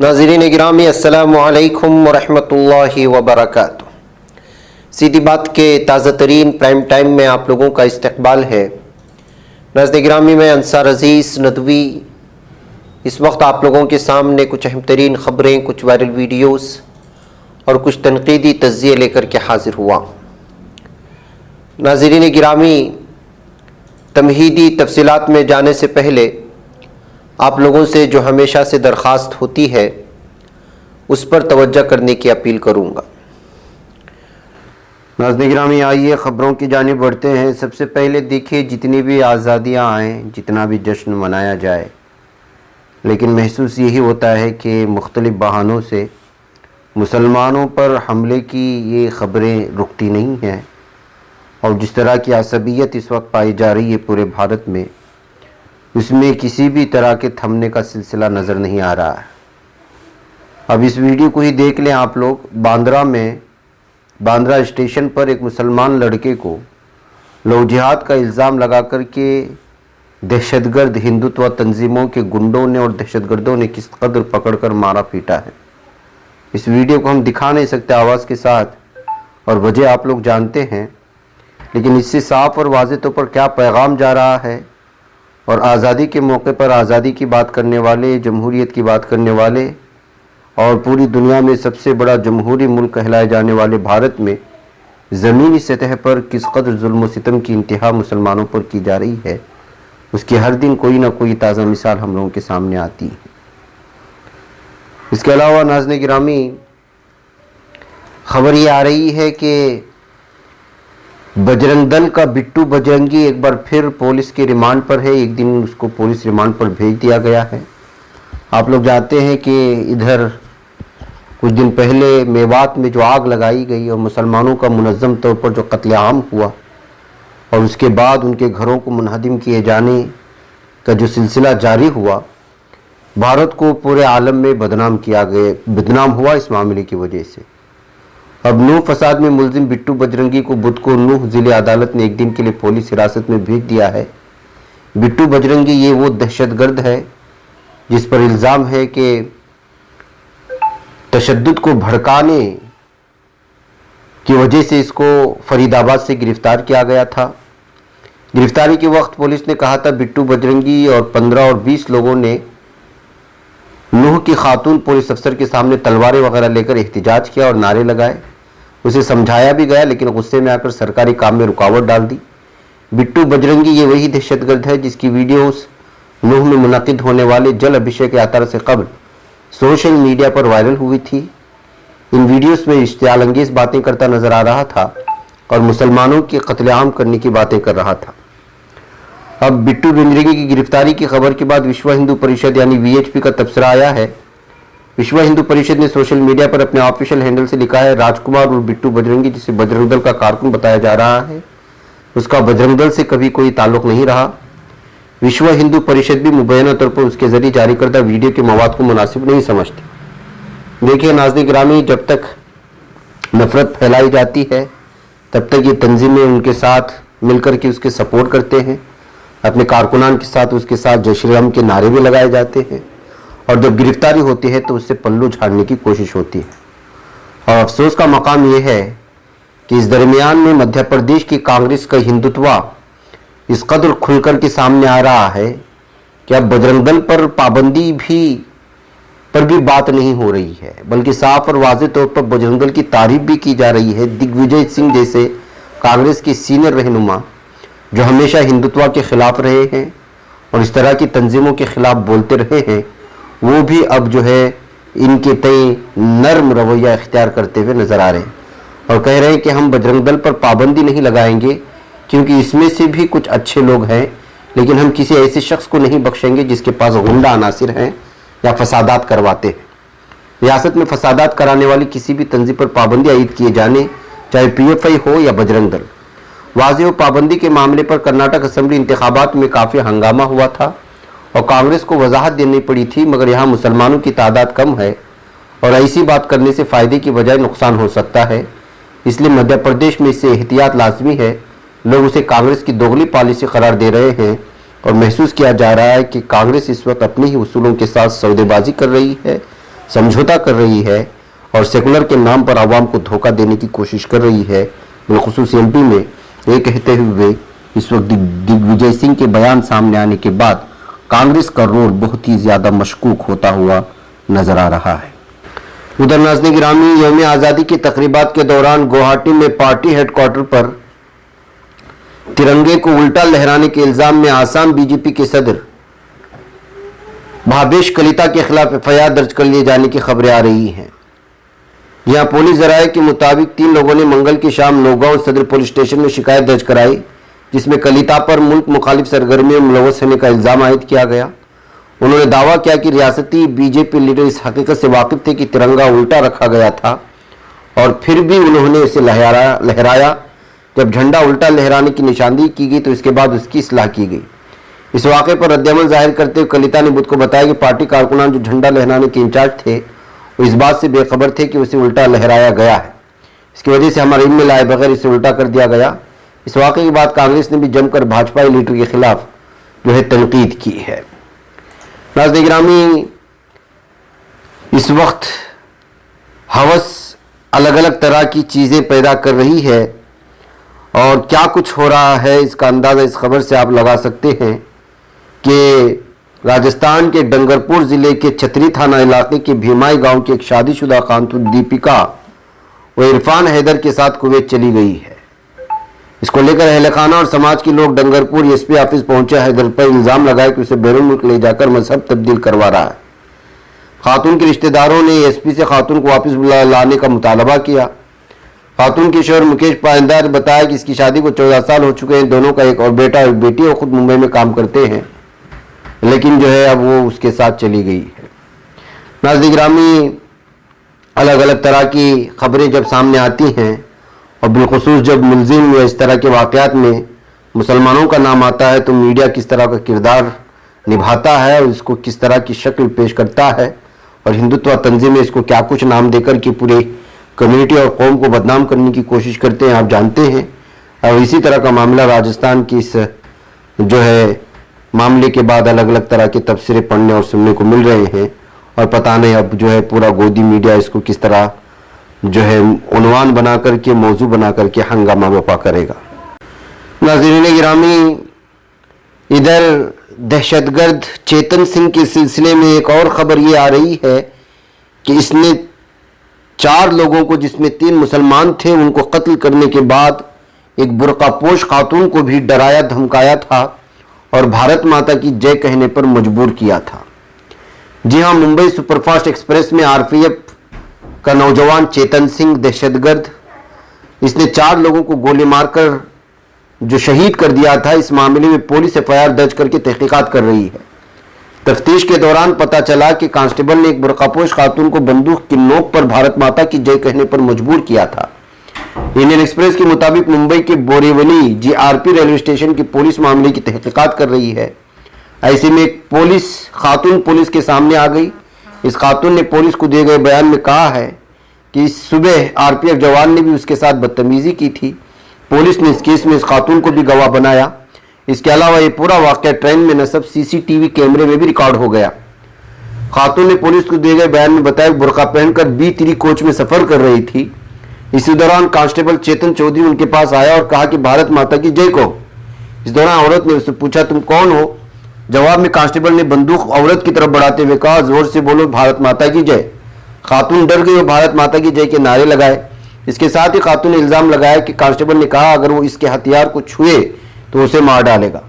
नाज़रीन गिरामी अस्सलामु अलैकुम वरहमतुल्लाहि वबरकातुह। सीधी बात के ताज़ा तरीन प्राइम टाइम में आप लोगों का इस्तकबाल है। नाज़रीन गिरामी में अंसार अजीज़ नदवी इस वक्त आप लोगों के सामने कुछ अहम तरीन ख़बरें, कुछ वायरल वीडियोस और कुछ तनक़ीदी तज़्ज़िये लेकर के हाज़िर हुआ। नाज़रीन गिरामी, तमहीदी तफसीलात में जाने से पहले आप लोगों से जो हमेशा से दरख्वास्त होती है उस पर तवज्जो करने की अपील करूँगा। नाज़रीन गिरामी, आइए ख़बरों की जानिब बढ़ते हैं। सबसे पहले देखिए, जितनी भी आज़ादियाँ आएँ, जितना भी जश्न मनाया जाए, लेकिन महसूस यही होता है कि मुख्तलिफ़ बहानों से मुसलमानों पर हमले की ये ख़बरें रुकती नहीं हैं और जिस तरह की असबियत इस वक्त पाई जा रही है पूरे भारत में, उसमें किसी भी तरह के थमने का सिलसिला नज़र नहीं आ रहा है। अब इस वीडियो को ही देख लें आप लोग। बांद्रा स्टेशन पर एक मुसलमान लड़के को लव जिहाद का इल्ज़ाम लगा कर के दहशतगर्द हिंदुत्व तंजीमों के गुंडों ने और दहशतगर्दों ने किस कदर पकड़कर मारा पीटा है। इस वीडियो को हम दिखा नहीं सकते आवाज़ के साथ और वजह आप लोग जानते हैं, लेकिन इससे साफ और वाज़ेह तौर पर क्या पैगाम जा रहा है और आज़ादी के मौके पर आज़ादी की बात करने वाले, जमहूरियत की बात करने वाले और पूरी दुनिया में सबसे बड़ा जमहूरी मुल्क कहलाए जाने वाले भारत में ज़मीनी सतह पर किस कदर जुल्म व सितम की इंतहा मुसलमानों पर की जा रही है, उसकी हर दिन कोई ना कोई ताज़ा मिसाल हम लोगों के सामने आती है। इसके अलावा नाज़रीन गिरामी, खबर ये आ रही है कि बजरंग दल का बिट्टू बजरंगी एक बार फिर पुलिस के रिमांड पर है। एक दिन उसको पुलिस रिमांड पर भेज दिया गया है। आप लोग जानते हैं कि इधर कुछ दिन पहले मेवात में जो आग लगाई गई और मुसलमानों का मुनज़्ज़म तौर पर जो कत्लेआम हुआ और उसके बाद उनके घरों को मुनहदिम किए जाने का जो सिलसिला जारी हुआ, भारत को पूरे आलम में बदनाम हुआ इस मामले की वजह से। अब नूह फसाद में मुलजिम बिट्टू बजरंगी को बुध को नूह ज़िले अदालत ने एक दिन के लिए पुलिस हिरासत में भेज दिया है। बिट्टू बजरंगी ये वो दहशतगर्द है जिस पर इल्ज़ाम है कि तशद्दुद को भड़काने की वजह से इसको फरीदाबाद से गिरफ्तार किया गया था। गिरफ्तारी के वक्त पुलिस ने कहा था बिट्टू बजरंगी और 15 और 20 लोगों ने नूह की खातून पुलिस अफसर के सामने तलवारें वगैरह लेकर एहतिजाज किया और नारे लगाए। उसे समझाया भी गया, लेकिन गुस्से में आकर सरकारी काम में रुकावट डाल दी। बिट्टू बजरंगी ये वही दहशतगर्द है जिसकी वीडियोस नूह में मुनक़िद होने वाले जल अभिषेक यात्रा से कबल सोशल मीडिया पर वायरल हुई थी। इन वीडियोस में इश्तियाल अंगेज़ बातें करता नजर आ रहा था और मुसलमानों के कत्लेआम करने की बातें कर रहा था। अब बिट्टू बजरंगी की गिरफ्तारी की खबर के बाद विश्व हिंदू परिषद यानी VHP का तबसरा आया है। विश्व हिंदू परिषद ने सोशल मीडिया पर अपने ऑफिशियल हैंडल से लिखा है, राजकुमार और बिट्टू बजरंगी जिसे बजरंग दल का कारकुन बताया जा रहा है, उसका बजरंग दल से कभी कोई ताल्लुक नहीं रहा। विश्व हिंदू परिषद भी मुबैना तौर पर उसके जरिए जारी करदा वीडियो के मवाद को मुनासिब नहीं समझती। देखिए नाज़रीन गिरामी, जब तक नफरत फैलाई जाती है तब तक ये तंजीमें उनके साथ मिलकर के उसके सपोर्ट करते हैं, अपने कारकुनान के साथ उसके साथ जय श्री राम के नारे भी लगाए जाते हैं और जब गिरफ्तारी होती है तो उससे पल्लू झाड़ने की कोशिश होती है। और अफसोस का मकाम यह है कि इस दरमियान में मध्य प्रदेश की कांग्रेस का हिंदुत्व इस कदर खुलकर के सामने आ रहा है कि अब बजरंग दल पर पाबंदी पर भी बात नहीं हो रही है, बल्कि साफ और वाज़ेह तौर पर बजरंग दल की तारीफ भी की जा रही है। दिग्विजय सिंह जैसे कांग्रेस के सीनियर रहनुमा जो हमेशा हिंदुत्व के खिलाफ रहे हैं और इस तरह की तंजीमों के खिलाफ बोलते रहे हैं, वो भी अब जो है इनके तय नर्म रवैया इख्तियार करते हुए नजर आ रहे हैं और कह रहे हैं कि हम बजरंग दल पर पाबंदी नहीं लगाएंगे क्योंकि इसमें से भी कुछ अच्छे लोग हैं, लेकिन हम किसी ऐसे शख्स को नहीं बख्शेंगे जिसके पास गुंडा अनासिर हैं या फसादात करवाते हैं। रियासत में फसादात कराने वाली किसी भी तंजीम पर पाबंदी आयद किए जाने, चाहे PFI हो या बजरंग दल। वाज़ेह पाबंदी के मामले पर कर्नाटक असेंबली इंतखाबात में काफ़ी हंगामा हुआ था और कांग्रेस को वजाहत देनी पड़ी थी, मगर यहाँ मुसलमानों की तादाद कम है और ऐसी बात करने से फ़ायदे की बजाय नुकसान हो सकता है, इसलिए मध्य प्रदेश में इससे एहतियात लाजमी है। लोग उसे कांग्रेस की दोगली पॉलिसी करार दे रहे हैं और महसूस किया जा रहा है कि कांग्रेस इस वक्त अपने ही उसूलों के साथ सौदेबाजी कर रही है, समझौता कर रही है और सेकुलर के नाम पर आवाम को धोखा देने की कोशिश कर रही है। बिलखुसूस एमपी में ये कहते हुए इस वक्त दिग्विजय सिंह के बयान सामने आने के बाद कांग्रेस का रोल बहुत ही ज्यादा मशकूक होता हुआ नजर आ रहा है। उधर नाज़रीन गिरामी, यौम आज़ादी की तकरीबात के दौरान गुवाहाटी में पार्टी हेडक्वार्टर पर तिरंगे को उल्टा लहराने के इल्जाम में आसाम बीजेपी के सदर भावेश कलिता के खिलाफ एफआईआर दर्ज कर लिए जाने की खबरें आ रही हैं। यहां पुलिस जराये के मुताबिक 3 लोगों ने मंगल की शाम नौगांव सदर पुलिस स्टेशन में शिकायत दर्ज कराई, जिसमें कलिता पर मुल्क मुखालिफ सरगर्मियों में मुलव्वस होने का इल्जाम आयद किया गया। उन्होंने दावा किया कि रियासती बीजेपी लीडर इस हकीकत से वाकिफ थे कि तिरंगा उल्टा रखा गया था और फिर भी उन्होंने इसे लहराया। जब झंडा उल्टा लहराने की निशानदेही की गई तो इसके बाद उसकी इस्लाह की गई। इस वाक़े पर रद्दअमल जाहिर करते हुए कलिता ने बुध को बताया कि पार्टी कारकुनान जो झंडा लहराने के इंचार्ज थे वो इस बात से बेखबर थे कि उसे उल्टा लहराया गया है। इसकी वजह से हमारे इल्म में लाए बगैर इसे उल्टा कर दिया गया। इस वाक़े के बाद कांग्रेस ने भी जमकर भाजपा लीडर के खिलाफ जो है तनकीद की है। नाज़रीन गिरामी, इस वक्त हवस अलग अलग तरह की चीज़ें पैदा कर रही है और क्या कुछ हो रहा है इसका अंदाज़ा इस खबर से आप लगा सकते हैं कि राजस्थान के डंगरपुर ज़िले के छतरी थाना इलाके के भीमाई गांव की एक शादीशुदा खातून दीपिका व इरफान हैदर के साथ कुवैत चली गई है। इसको लेकर अहले खाना और समाज के लोग डंगरपुर एसपी ऑफिस पहुंचे हैदर पर इल्जाम लगाए कि उसे बैरून मुल्क ले जाकर मजहब तब्दील करवा रहा है। खातून के रिश्तेदारों ने एसपी से खातून को वापस लाने का मुतालबा किया। खातून के शोहर मुकेश पाइंदा ने बताया कि इसकी शादी को 14 साल हो चुके हैं। दोनों का एक और बेटा और एक बेटी है। खुद मुंबई में काम करते हैं, लेकिन जो है अब वो उसके साथ चली गई है। नाज़रीन गिरामी, अलग अलग तरह की खबरें जब सामने आती हैं और बिलखुसूस जब मुलजिम या इस तरह के वाक़यात में मुसलमानों का नाम आता है तो मीडिया किस तरह का किरदार निभाता है और इसको किस तरह की शक्ल पेश करता है और हिंदुत्व तंजीमें इसको क्या कुछ नाम देकर कि पूरे कम्युनिटी और कौम को बदनाम करने की कोशिश करते हैं, आप जानते हैं। और इसी तरह का मामला राजस्थान की इस जो है मामले के बाद अलग अलग तरह के तबसरे पढ़ने और सुनने को मिल रहे हैं और पता नहीं अब जो है पूरा गोदी मीडिया इसको किस तरह जो है उन्वान बना करके मौजू बना करके हंगामा बपा करेगा। नाज़रीन गिरामी, इधर दहशतगर्द चेतन सिंह के सिलसिले में एक और खबर ये आ रही है कि इसने 4 लोगों को, जिसमें 3 मुसलमान थे, उनको कत्ल करने के बाद एक बुर्कापोश खातून को भी डराया धमकाया था और भारत माता की जय कहने पर मजबूर किया था। जी हाँ, मुंबई सुपरफास्ट एक्सप्रेस में आरपीएफ का नौजवान चेतन सिंह दहशतगर्द, इसने 4 लोगों को गोली मारकर जो शहीद कर दिया था। इस मामले में पुलिस एफआईआर दर्ज करके तहकीकात कर रही है। तफ्तीश के दौरान पता चला कि कांस्टेबल ने एक बुर्कापोश खातून को बंदूक की नोक पर भारत माता की जय कहने पर मजबूर किया था। इंडियन एक्सप्रेस के मुताबिक मुंबई के बोरीवली जीआरपी रेलवे स्टेशन की पुलिस मामले की तहकीकात कर रही है। ऐसे में एक खातून पुलिस के सामने आ गई। इस खातून ने पुलिस को दिए गए बयान में कहा है कि इस सुबह आरपीएफ जवान ने भी उसके साथ बदतमीजी की थी। पुलिस ने इस केस में इस खातून को भी गवाह बनाया। इसके अलावा ये पूरा वाक़या ट्रेन में नस्ब सीसीटीवी कैमरे में भी रिकॉर्ड हो गया। खातून ने पुलिस को दिए गए बयान में बताया बुर्का पहनकर B3 कोच में सफर कर रही थी। इसी दौरान कांस्टेबल चेतन चौधरी उनके पास आया और कहा कि भारत माता की जय कहो। इस दौरान औरत ने उससे पूछा तुम कौन हो। जवाब में कांस्टेबल ने बंदूक औरत की तरफ बढ़ाते हुए कहा जोर से बोलो भारत माता की जय। खातून डर गई और भारत माता की जय के नारे लगाए। इसके साथ ही खातून ने इल्जाम लगाया कि कांस्टेबल ने कहा अगर वो इसके हथियार को छुए तो उसे मार डालेगा।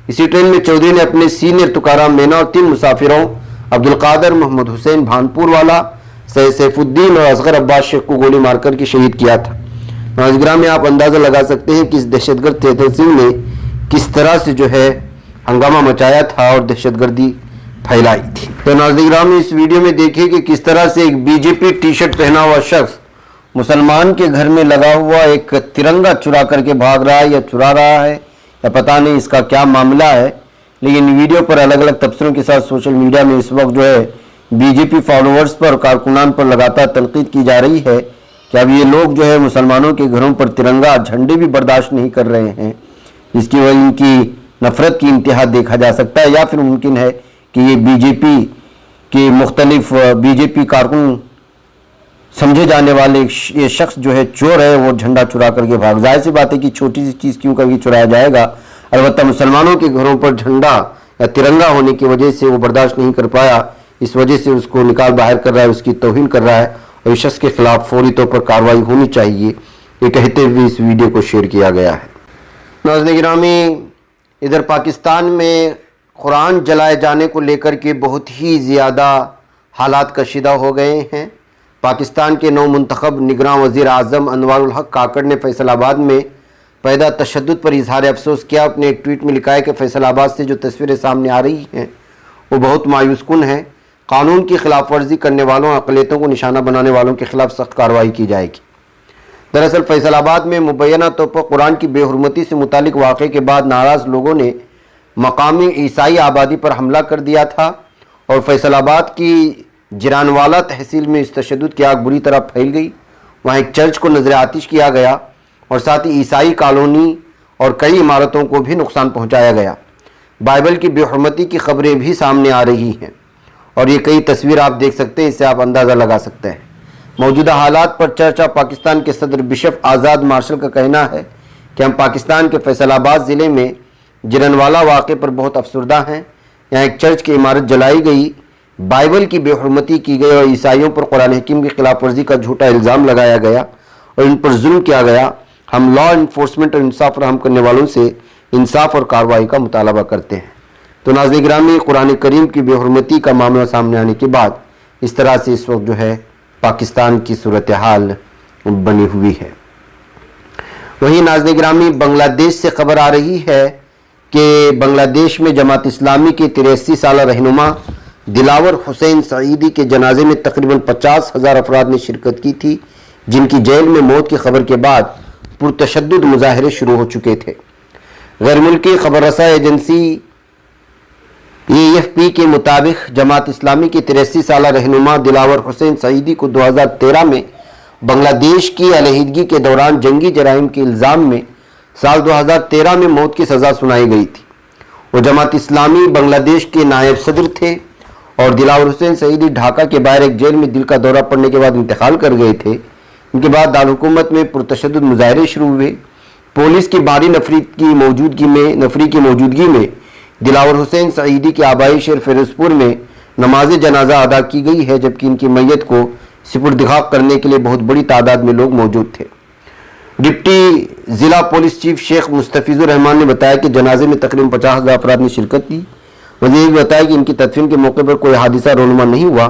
इसी ट्रेन में चौधरी ने अपने सीनियर तुकाराम मीना और 3 मुसाफिरों अब्दुल कादर, मोहम्मद हुसैन भानपुर वाला, सैफुद्दीन और असगर अब्बास शेख को गोली मारकर के शहीद किया था। नाज़रीन में आप अंदाजा लगा सकते हैं कि इस दहशतगर्द चेतन सिंह ने किस तरह से जो है हंगामा मचाया था और दहशतगर्दी फैलाई थी। तो नाज़रीन इस वीडियो में देखिए कि किस तरह से एक बीजेपी टी शर्ट पहना हुआ शख्स मुसलमान के घर में लगा हुआ एक तिरंगा चुरा करके भाग रहा है या चुरा रहा है या पता नहीं इसका क्या मामला है। लेकिन वीडियो पर अलग अलग तबसरों के साथ सोशल मीडिया में इस वक्त जो है बीजेपी फॉलोअर्स पर और कारकुनान पर लगातार तनकीद की जा रही है कि अब ये लोग जो है मुसलमानों के घरों पर तिरंगा झंडे भी बर्दाश्त नहीं कर रहे हैं। इसकी वजह इनकी नफरत की इंतहा देखा जा सकता है या फिर मुमकिन है कि ये बीजेपी کہ مختلف بی جے پی کارکن سمجھے جانے والے یہ شخص جو ہے چور ہے، وہ جھنڈا چرا کر کے بھاگ۔ ظاہر سی بات ہے کہ چھوٹی سی چیز کیوں کبھی چرایا جائے گا، البتہ مسلمانوں کے گھروں پر جھنڈا یا ترنگا ہونے کی وجہ سے وہ برداشت نہیں کر پایا، اس وجہ سے اس کو نکال باہر کر رہا ہے، اس کی توہین کر رہا ہے، اور اس شخص کے خلاف فوری طور پر کارروائی ہونی چاہیے، یہ کہتے ہوئے اس ویڈیو کو شیئر کیا گیا ہے۔ ناظرین گرامی، ادھر پاکستان میں قرآن جلائے جانے کو لے کر کے بہت ہی زیادہ حالات کشیدہ ہو گئے ہیں۔ پاکستان کے نو منتخب نگراں وزیر اعظم انوار الحق کاکڑ نے فیصل آباد میں پیدا تشدد پر اظہار افسوس کیا۔ اپنے ایک ٹویٹ میں لکھا ہے کہ فیصل آباد سے جو تصویریں سامنے آ رہی ہیں وہ بہت مایوس کن ہیں۔ قانون کی خلاف ورزی کرنے والوں اور اقلیتوں کو نشانہ بنانے والوں کے خلاف سخت کارروائی کی جائے گی۔ دراصل فیصل آباد میں مبینہ طور پر قرآن کی بے حرمتی سے متعلق واقعے کے بعد ناراض لوگوں نے مقامی عیسائی آبادی پر حملہ کر دیا تھا، اور فیصل آباد کی جرانوالا تحصیل میں اس تشدد کی آگ بری طرح پھیل گئی۔ وہاں ایک چرچ کو نظر آتش کیا گیا اور ساتھ ہی عیسائی کالونی اور کئی عمارتوں کو بھی نقصان پہنچایا گیا۔ بائبل کی بے حرمتی کی خبریں بھی سامنے آ رہی ہیں، اور یہ کئی تصویر آپ دیکھ سکتے ہیں، اس سے آپ اندازہ لگا سکتے ہیں۔ موجودہ حالات پر چرچا پاکستان کے صدر بشپ آزاد مارشل کا کہنا ہے کہ ہم پاکستان کے فیصل آباد ضلع میں جرانوالا واقعے پر بہت افسردہ ہیں۔ یہاں ایک چرچ کی عمارت جلائی گئی، بائبل کی بے حرمتی کی گئی اور عیسائیوں پر قرآن حکیم کی خلاف ورزی کا جھوٹا الزام لگایا گیا اور ان پر ظلم کیا گیا۔ ہم لا انفورسمنٹ اور انصاف فراہم کرنے والوں سے انصاف اور کارروائی کا مطالبہ کرتے ہیں۔ تو ناظرین گرامی، قرآن کریم کی بے حرمتی کا معاملہ سامنے آنے کے بعد اس طرح سے اس وقت جو ہے پاکستان کی صورتحال بنی ہوئی ہے۔ وہیں ناظرین گرامی، بنگلہ دیش سے خبر آ رہی ہے کہ بنگلہ دیش میں جماعت اسلامی کے 83 سالہ رہنما دلاور حسین سعیدی کے جنازے میں تقریباً 50,000 افراد نے شرکت کی تھی، جن کی جیل میں موت کی خبر کے بعد پرتشدد مظاہرے شروع ہو چکے تھے۔ غیر ملکی خبر رساں ایجنسی AFP کے مطابق جماعت اسلامی کے 83 سالہ رہنما دلاور حسین سعیدی کو 2013 میں بنگلہ دیش کی علیحدگی کے دوران جنگی جرائم کے الزام میں سال 2013 میں موت کی سزا سنائی گئی تھی۔ وہ جماعت اسلامی بنگلہ دیش کے نائب صدر تھے اور دلاور حسین سعیدی ڈھاکہ کے باہر ایک جیل میں دل کا دورہ پڑنے کے بعد انتقال کر گئے تھے۔ ان کے بعد دارالحکومت میں پرتشدد مظاہرے شروع ہوئے۔ پولیس کی بھاری نفری کی موجودگی میں دلاور حسین سعیدی کے آبائی شہر فیروزپور میں نماز جنازہ ادا کی گئی ہے، جبکہ ان کی میت کو سپرد خاک کرنے کے لیے بہت بڑی تعداد میں لوگ موجود تھے۔ ڈپٹی ضلع پولیس چیف شیخ مستفیض الرحمان نے بتایا کہ جنازے میں تقریباً 50,000 افراد نے شرکت کی۔ وزیر نے بتایا کہ ان کی تدفین کے موقع پر کوئی حادثہ رونما نہیں ہوا،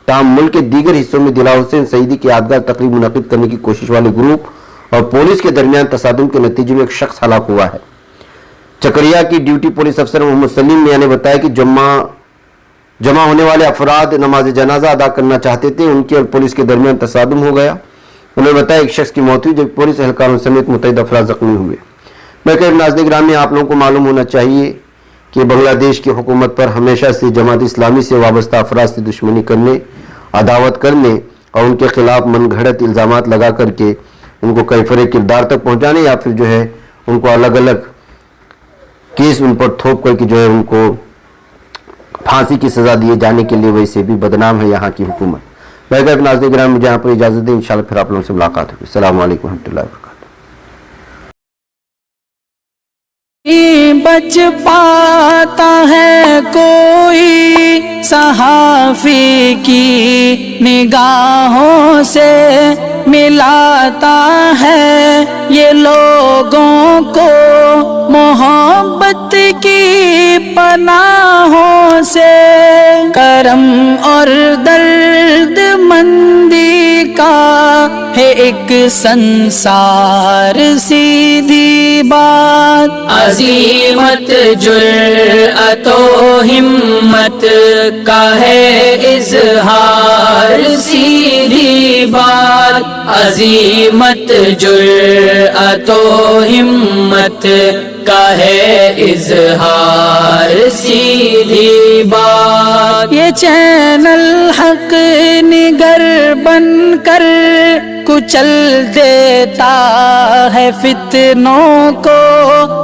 تاہم ملک کے دیگر حصوں میں دلاور حسین سعیدی کی یادگار تقریب منعقد کرنے کی کوشش والے گروپ اور پولیس کے درمیان تصادم کے نتیجے میں ایک شخص ہلاک ہوا ہے۔ چکریا کی ڈیوٹی پولیس افسر محمد سلیم میاں نے بتایا کہ جمع ہونے والے افراد نماز جنازہ ادا کرنا چاہتے تھے، ان کے اور پولیس کے درمیان تصادم ہو گیا۔ انہوں نے بتایا ایک شخص کی موت ہوئی جبکہ پولیس اہلکاروں سمیت متعدد افراد زخمی ہوئے۔ میں کہ ناظرین گرامی، آپ لوگوں کو معلوم ہونا چاہیے کہ بنگلہ دیش کی حکومت پر ہمیشہ سے جماعت اسلامی سے وابستہ افراد سے دشمنی کرنے، عداوت کرنے اور ان کے خلاف من گھڑت الزامات لگا کر کے ان کو کیفر کردار تک پہنچانے یا پھر جو ہے ان کو الگ الگ کیس ان پر تھوپ کر کے جو ہے ان کو پھانسی کی سزا دیے جانے کے لیے ویسے بھی بدنام ہے یہاں کی حکومت۔ ناظرین گرامی، مجھے یہاں پر اجازت دیں، انشاءاللہ پھر آپ لوگوں سے ملاقات ہوگی۔ السلام علیکم ورحمۃ اللہ وبرکاتہ۔ بچ پاتا ہے کوئی صحافی کی نگاہوں سے، ملاتا ہے یہ لوگوں کو محبت کی پناہوں سے۔ کرم اور درد مندی کا ہے ایک سنسار، سیدھی بات عظیمت جرأت و ہمت کا ہے اظہار، سیدھی بات عظیمت جرأت و ہمت کا ہے اظہار، سیدھی بات۔ یہ چینل حق نگر بن کر کچل دیتا ہے فتنوں کو۔